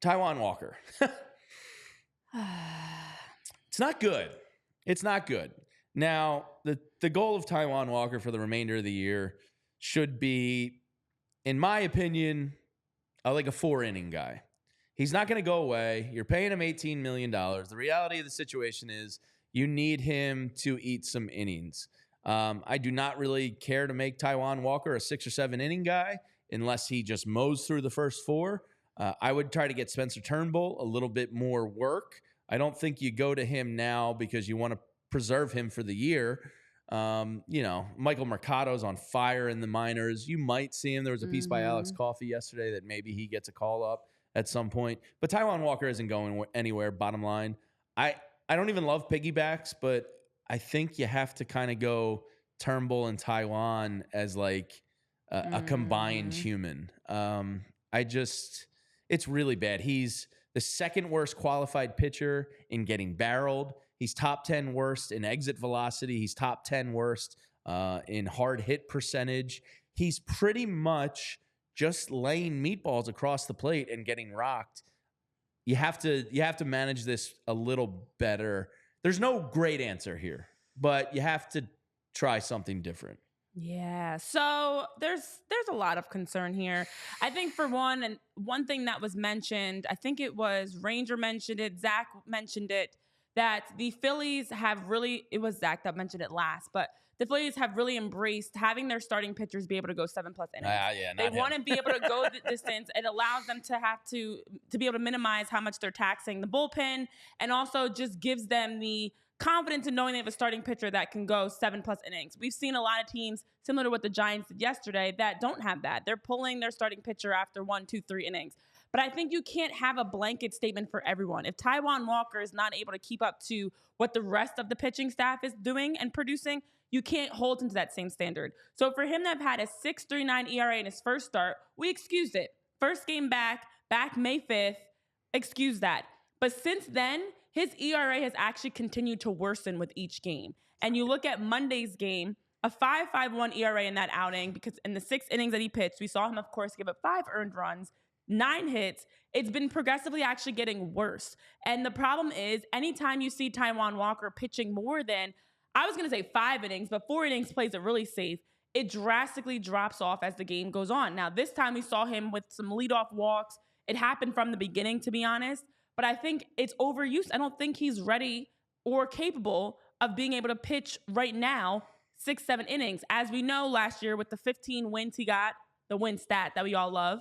Taijuan Walker. It's not good. It's not good. Now, the goal of Taijuan Walker for the remainder of the year should be, in my opinion, like a 4-inning guy. He's not going to go away. You're paying him $18 million. The reality of the situation is you need him to eat some innings. I do not really care to make Taijuan Walker a 6 or 7 inning guy unless he just mows through the first 4. I would try to get Spencer Turnbull a little bit more work. I don't think you go to him now because you want to preserve him for the year. Michael Mercado's on fire in the minors. You might see him. There was a piece by Alex Coffey yesterday that maybe he gets a call up at some point. But Taijuan Walker isn't going anywhere, bottom line. I don't even love piggybacks, but I think you have to kind of go Turnbull and Taijuan as like a combined human. It's really bad. He's the second worst qualified pitcher in getting barreled. He's top 10 worst in exit velocity. He's top 10 worst in hard hit percentage. He's pretty much just laying meatballs across the plate and getting rocked. You have to manage this a little better. There's no great answer here, but you have to try something different. Yeah, so there's a lot of concern here. I think for one thing that was mentioned, I think it was Ranger mentioned it, Zach mentioned it, that the Phillies have really, it was Zach that mentioned it last, but the Phillies have really embraced having their starting pitchers be able to go 7+ innings. They want to be able to go the distance. It allows them to have to be able to minimize how much they're taxing the bullpen, and also just gives them the confidence in knowing they have a starting pitcher that can go 7+ innings. We've seen a lot of teams, similar to what the Giants did yesterday, that don't have that. They're pulling their starting pitcher after 1, 2, 3 innings. But I think you can't have a blanket statement for everyone. If Taijuan Walker is not able to keep up to what the rest of the pitching staff is doing and producing, you can't hold him to that same standard. So for him to have had a 6.39 ERA in his first start, we excused it. First game back May 5th, excuse that. But since then, his ERA has actually continued to worsen with each game. And you look at Monday's game, a 5.51 ERA in that outing, because in the 6 innings that he pitched, we saw him, of course, give up 5 earned runs, 9 hits. It's been progressively actually getting worse. And the problem is, anytime you see Taijuan Walker pitching more than, I was going to say 5 innings, but 4 innings plays it really safe, it drastically drops off as the game goes on. Now, this time we saw him with some leadoff walks. It happened from the beginning, to be honest. But I think it's overuse. I don't think he's ready or capable of being able to pitch right now 6-7 innings. As we know, last year with the 15 wins he got, the win stat that we all love,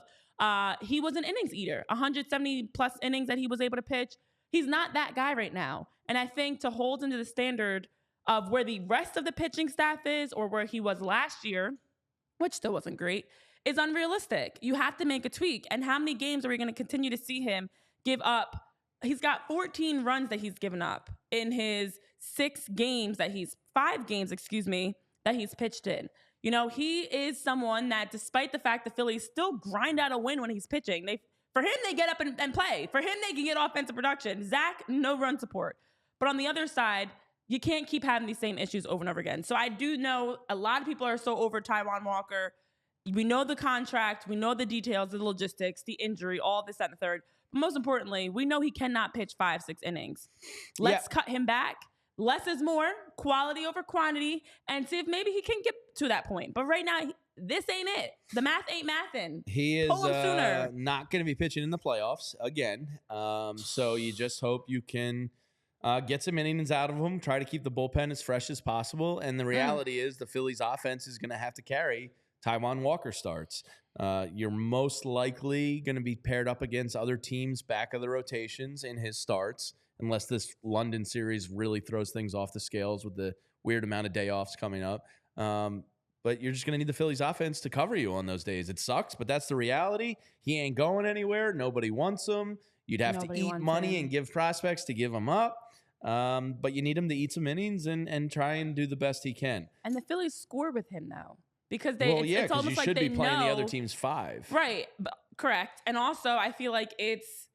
he was an innings eater, 170+ innings that he was able to pitch. He's not that guy right now. And I think to hold him to the standard of where the rest of the pitching staff is, or where he was last year, which still wasn't great, is unrealistic. You have to make a tweak. And how many games are we going to continue to see him give up? He's got 14 runs that he's given up in his 5 games that he's pitched in. You know, he is someone that, despite the fact the Phillies still grind out a win when he's pitching, for him, they get up and play. For him, they can get offensive production. Zach, no run support. But on the other side, you can't keep having these same issues over and over again. So I do know a lot of people are so over Taijuan Walker. We know the contract. We know the details, the logistics, the injury, all this, that, and the third. But most importantly, we know he cannot pitch 5-6 innings. Let's cut him back. Less is more, quality over quantity, and see if maybe he can get to that point. But right now, this ain't it. The math ain't mathin'. He is not going to be pitching in the playoffs again. So you just hope you can get some innings out of him, try to keep the bullpen as fresh as possible. And the reality is the Phillies offense is going to have to carry Taijuan Walker starts. You're most likely going to be paired up against other teams' back of the rotations in his starts, unless this London series really throws things off the scales with the weird amount of day offs coming up. But you're just going to need the Phillies offense to cover you on those days. It sucks, but that's the reality. He ain't going anywhere. Nobody wants him. You'd have to eat money and give prospects to give him up. But you need him to eat some innings and try and do the best he can. And the Phillies score with him, though. Because it's almost like they know. You should be playing the other team's 5. Right. Correct. And also, I feel like it's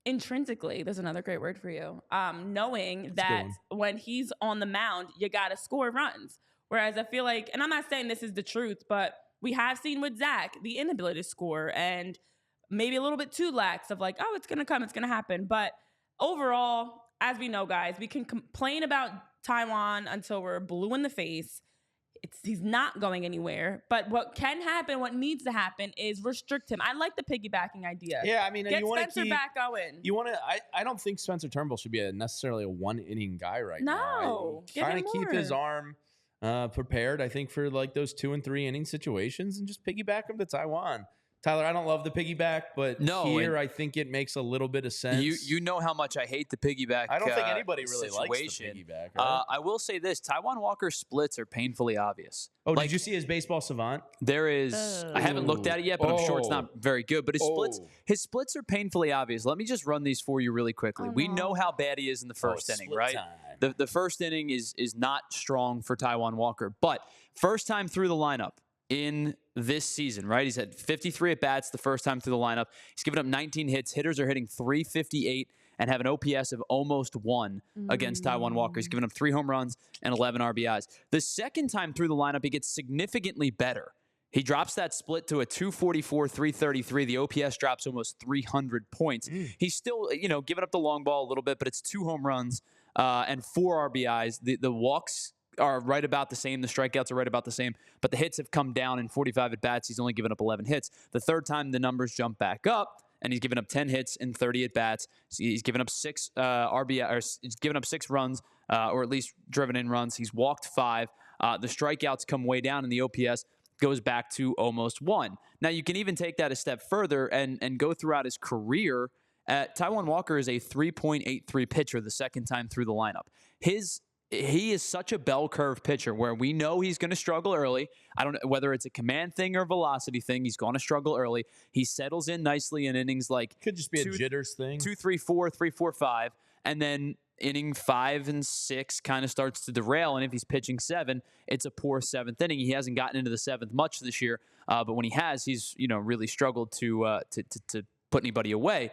intrinsically, there's another great word for you, knowing that when he's on the mound, you got to score runs. Whereas I feel like, and I'm not saying this is the truth, but we have seen with Zach, the inability to score. And maybe a little bit too lax of like, oh, it's going to come, it's going to happen. But overall, as we know, guys, we can complain about Taijuan until we're blue in the face. He's not going anywhere. But what can happen, what needs to happen is restrict him. I like the piggybacking idea. Yeah, I mean, get you want Spencer to keep back going. You want to. I don't think Spencer Turnbull should be necessarily a one-inning guy right now. No, trying to keep his arm prepared. I think for like those 2 and 3 inning situations, and just piggyback him to Taijuan. Tyler, I don't love the piggyback, but here I think it makes a little bit of sense. You know how much I hate the piggyback. I don't think anybody really situation. likes the piggyback. Right? I will say this: Taijuan Walker's splits are painfully obvious. Oh, did you see his baseball savant? There is. I haven't looked at it yet, but I'm sure it's not very good. But his splits are painfully obvious. Let me just run these for you really quickly. We know how bad he is in the first inning, right? The first inning is not strong for Taijuan Walker, but first time through the lineup in this season, right? He's had 53 at-bats the first time through the lineup. He's given up 19 hits. Hitters are hitting .358 and have an OPS of almost 1 against Taijuan Walker. He's given up 3 home runs and 11 RBIs. The second time through the lineup, he gets significantly better. He drops that split to a 244, 333. The OPS drops almost 300 points. He's still, giving up the long ball a little bit, but it's 2 home runs and 4 RBIs. The walks are right about the same. The strikeouts are right about the same, but the hits have come down in 45 at-bats. He's only given up 11 hits. The third time, the numbers jump back up, and he's given up 10 hits in 30 at-bats. So he's given up 6 RBI, or he's given up 6 runs, or at least driven in runs. He's walked 5. The strikeouts come way down, and the OPS goes back to almost 1. Now, you can even take that a step further and go throughout his career. Taijuan Walker is a 3.83 pitcher the second time through the lineup. He is such a bell curve pitcher where we know he's going to struggle early. I don't know whether it's a command thing or a velocity thing. He's going to struggle early. He settles in nicely in innings like could just be a jitters thing. 2, 3, 4, 3, 4, 5, and then inning 5 and 6 kind of starts to derail. And if he's pitching 7, it's a poor 7th inning. He hasn't gotten into the 7th much this year, but when he has, he's really struggled to put anybody away.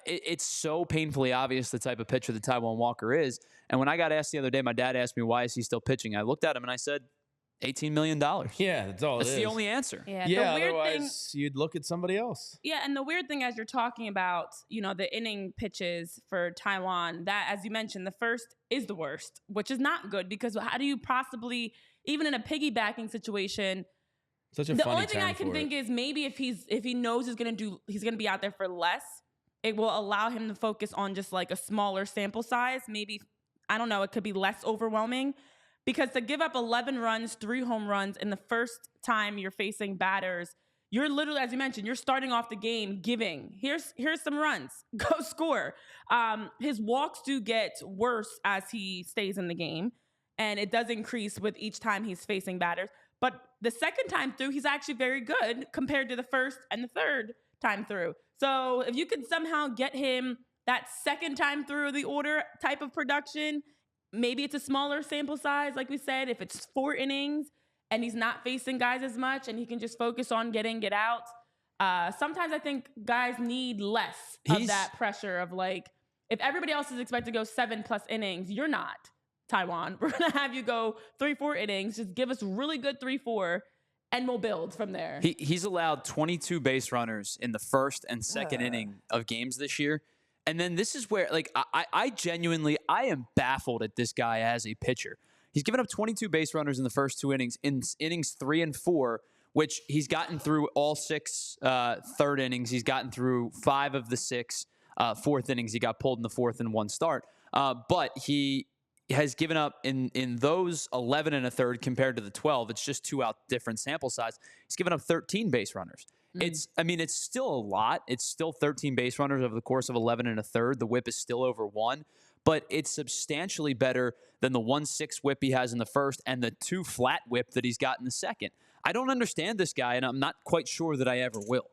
It's so painfully obvious the type of pitcher that Taijuan Walker is. And when I got asked the other day, my dad asked me, why is he still pitching? I looked at him and I said, $18 million. Yeah, that's all That's the only answer. Yeah, the weird otherwise thing, you'd look at somebody else. Yeah, and the weird thing as you're talking about, the inning pitches for Taijuan, that, as you mentioned, the first is the worst, which is not good because how do you possibly, even in a piggybacking situation, the only thing I can think is maybe if he knows he's gonna be out there for less, it will allow him to focus on just like a smaller sample size. Maybe, I don't know, it could be less overwhelming. Because to give up 11 runs, 3 home runs in the first time you're facing batters, you're literally, as you mentioned, you're starting off the game giving. Here's some runs. Go score. His walks do get worse as he stays in the game, and it does increase with each time he's facing batters. But the second time through, he's actually very good compared to the first and the third time through. So if you could somehow get him that second time through the order type of production, maybe it's a smaller sample size, like we said, if it's 4 innings and he's not facing guys as much and he can just focus on get out. Sometimes I think guys need less of that pressure of like, if everybody else is expected to go 7+ innings, you're not, Taijuan. We're going to have you go 3-4 innings. Just give us really good 3-4 and we'll build from there. He's allowed 22 base runners in the first and second inning of games this year. And then this is where, like, I genuinely am baffled at this guy as a pitcher. He's given up 22 base runners in the first 2 innings. In innings 3 and 4, which he's gotten through all 6 third innings. He's gotten through 5 of the 6 fourth innings. He got pulled in the 4th in 1 start. But he has given up in those 11 and a third compared to the 12. It's just 2 out different sample size. He's given up 13 base runners. It's still a lot. It's still 13 base runners over the course of 11 and a third. The whip is still over 1, but it's substantially better than the 1.6 whip he has in the first and the 2 flat whip that he's got in the second. I don't understand this guy, and I'm not quite sure that I ever will.